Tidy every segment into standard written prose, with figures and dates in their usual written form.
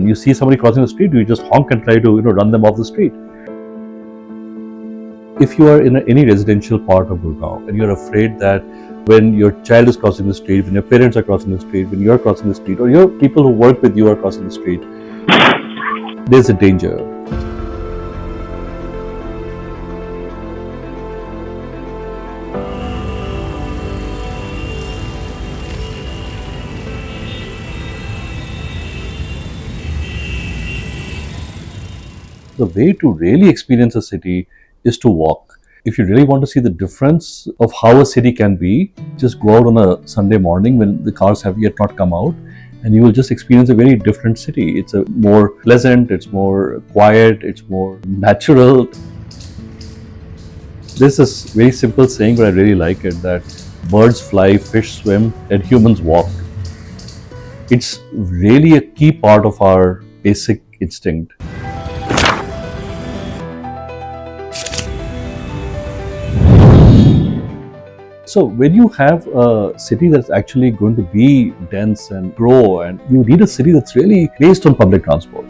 you see somebody crossing the street, you just honk and try to run them off the street. If you are in any residential part of Gurugram and you're afraid that when your child is crossing the street, when your parents are crossing the street, when you're crossing the street, or your people who work with you are crossing the street, there's a danger. The way to really experience a city is to walk. If you really want to see the difference of how a city can be, just go out on a Sunday morning when the cars have yet not come out, and you will just experience a very different city. It's a more pleasant, it's more quiet, it's more natural. There's this very simple saying, but I really like it, that birds fly, fish swim, and humans walk. It's really a key part of our basic instinct. So when you have a city that's actually going to be dense and grow, and you need a city that's really based on public transport.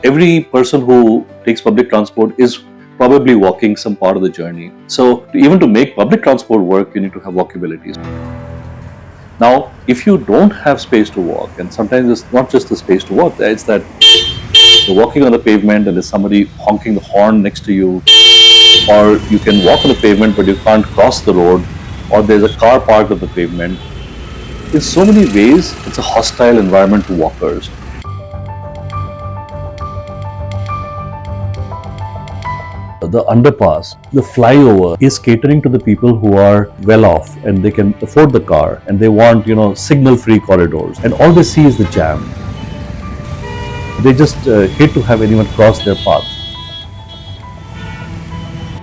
Every person who takes public transport is probably walking some part of the journey. So even to make public transport work, you need to have walkability. Now, if you don't have space to walk, and sometimes it's not just the space to walk, it's that you're walking on the pavement and there's somebody honking the horn next to you, or you can walk on the pavement but you can't cross the road, or there's a car parked on the pavement. In so many ways, it's a hostile environment to walkers. The underpass, the flyover is catering to the people who are well off and they can afford the car and they want, signal-free corridors, and all they see is the jam. They just hate to have anyone cross their path.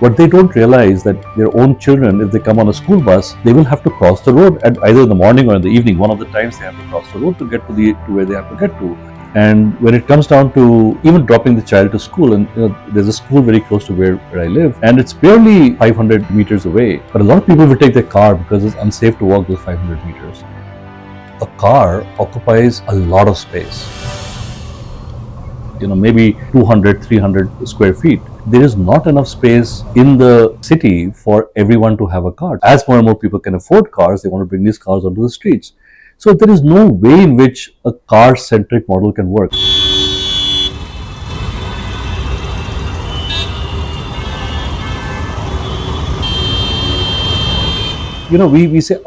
But they don't realize that their own children, if they come on a school bus, they will have to cross the road at either in the morning or in the evening. One of the times they have to cross the road to get to where they have to get to. And when it comes down to even dropping the child to school, and there's a school very close to where I live, and it's barely 500 meters away. But a lot of people will take their car because it's unsafe to walk those 500 meters. A car occupies a lot of space. Maybe 200, 300 square feet. There is not enough space in the city for everyone to have a car. As more and more people can afford cars, they want to bring these cars onto the streets. So there is no way in which a car-centric model can work. We say,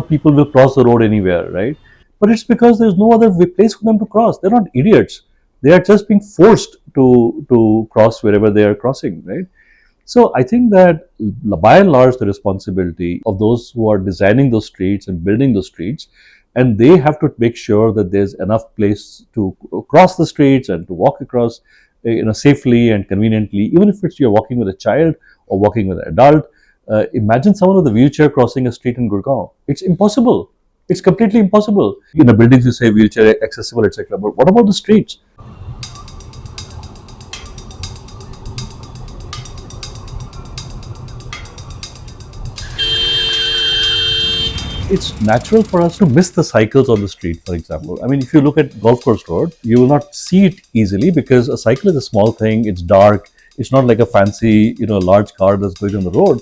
people will cross the road anywhere, right? But it's because there's no other place for them to cross. They're not idiots. They are just being forced to cross wherever they are crossing, right? So I think that by and large, the responsibility of those who are designing those streets and building those streets, and they have to make sure that there's enough place to cross the streets and to walk across safely and conveniently, even if you're walking with a child or walking with an adult. Imagine someone with a wheelchair crossing a street in Gurugram. It's impossible. It's completely impossible. Buildings you say wheelchair accessible, etc. But what about the streets? It's natural for us to miss the cycles on the street, for example. I mean, if you look at Golf Course Road, you will not see it easily because a cycle is a small thing, it's dark, it's not like a fancy, large car that's going on the road.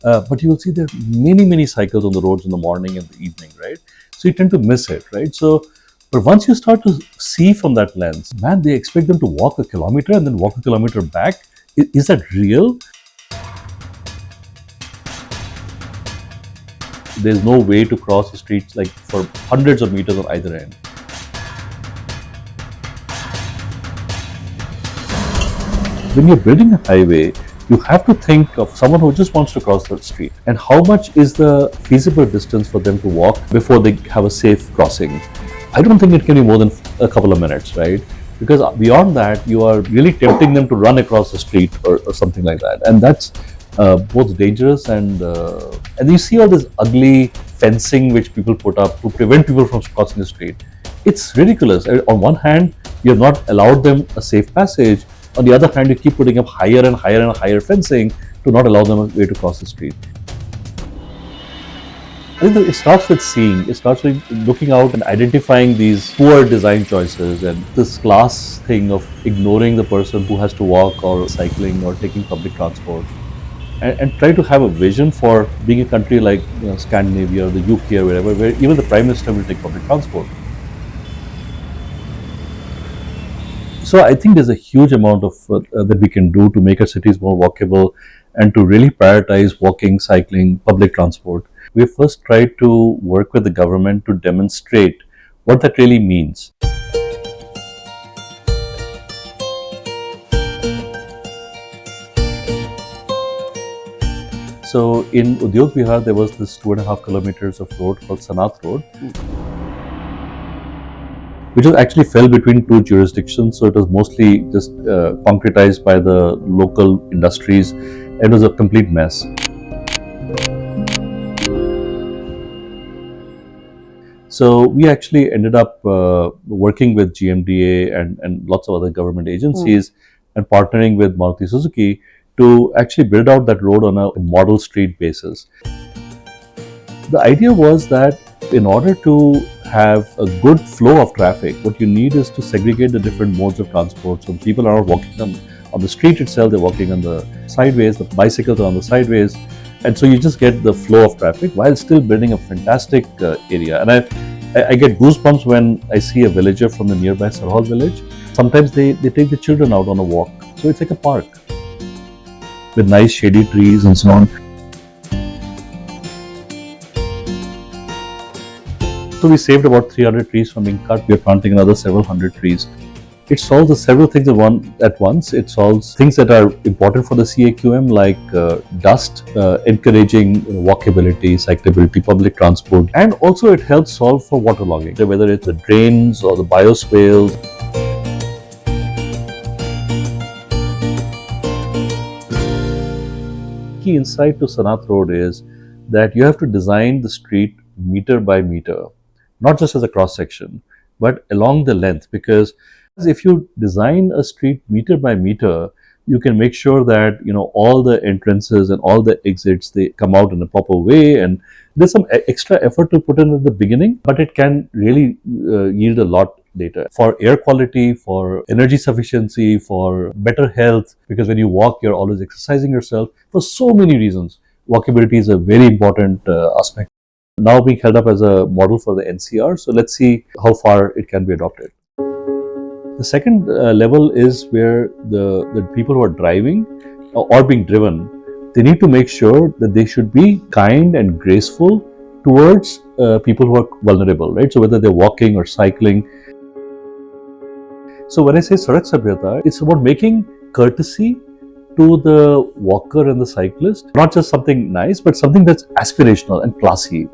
But you will see there are many, many cycles on the roads in the morning and the evening, right? So you tend to miss it, right? But once you start to see from that lens, man, they expect them to walk a kilometer and then walk a kilometer back. Is that real? There's no way to cross the streets like for hundreds of meters on either end. When you're building a highway, you have to think of someone who just wants to cross the street and how much is the feasible distance for them to walk before they have a safe crossing. I don't think it can be more than a couple of minutes, right? Because beyond that, you are really tempting them to run across the street or something like that. And that's both dangerous and you see all this ugly fencing which people put up to prevent people from crossing the street. It's ridiculous. On one hand, you have not allowed them a safe passage. On the other hand, you keep putting up higher and higher and higher fencing to not allow them a way to cross the street. I think that it starts with seeing, it starts with looking out and identifying these poor design choices and this class thing of ignoring the person who has to walk or cycling or taking public transport. And try to have a vision for being a country like Scandinavia or the UK or wherever, where even the Prime Minister will take public transport. So I think there's a huge amount of that we can do to make our cities more walkable and to really prioritize walking, cycling, public transport. We first tried to work with the government to demonstrate what that really means. So in Udyog Vihar, there was this 2.5 kilometers of road called Sanath Road, which was actually fell between two jurisdictions. So it was mostly just concretized by the local industries. It was a complete mess. So we actually ended up working with GMDA and lots of other government agencies and partnering with Maruti Suzuki to actually build out that road on a model street basis. The idea was that in order to have a good flow of traffic, what you need is to segregate the different modes of transport. So people are not walking on the street itself, they're walking on the sideways, the bicycles are on the sideways. And so you just get the flow of traffic while still building a fantastic area. And I get goosebumps when I see a villager from the nearby Sarhal village. Sometimes they take the children out on a walk. So it's like a park with nice shady trees and so on. So we saved about 300 trees from being cut. We are planting another several hundred trees. It solves the several things at once. It solves things that are important for the CAQM like dust, encouraging walkability, cyclability, public transport, and also it helps solve for waterlogging, whether it's the drains or the bioswales. Key insight to Sanath Road is that you have to design the street meter by meter, not just as a cross section, but along the length, because if you design a street meter by meter, you can make sure that all the entrances and all the exits, they come out in a proper way. And there's some extra effort to put in at the beginning, but it can really yield a lot later for air quality, for energy sufficiency, for better health, because when you walk, you're always exercising yourself. For so many reasons, walkability is a very important aspect. Now being held up as a model for the NCR, so let's see how far it can be adopted. The second level is where the people who are driving or being driven, they need to make sure that they should be kind and graceful towards people who are vulnerable, right? So whether they're walking or cycling. So when I say Sadak Sabhyata, it's about making courtesy to the walker and the cyclist, not just something nice, but something that's aspirational and classy.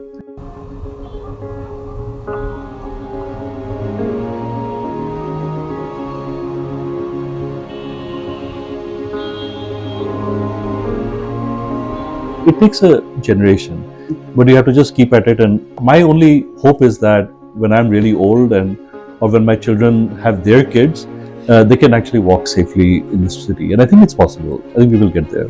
It takes a generation, but you have to just keep at it. And my only hope is that when I'm really old or when my children have their kids, they can actually walk safely in the city. And I think it's possible. I think we will get there.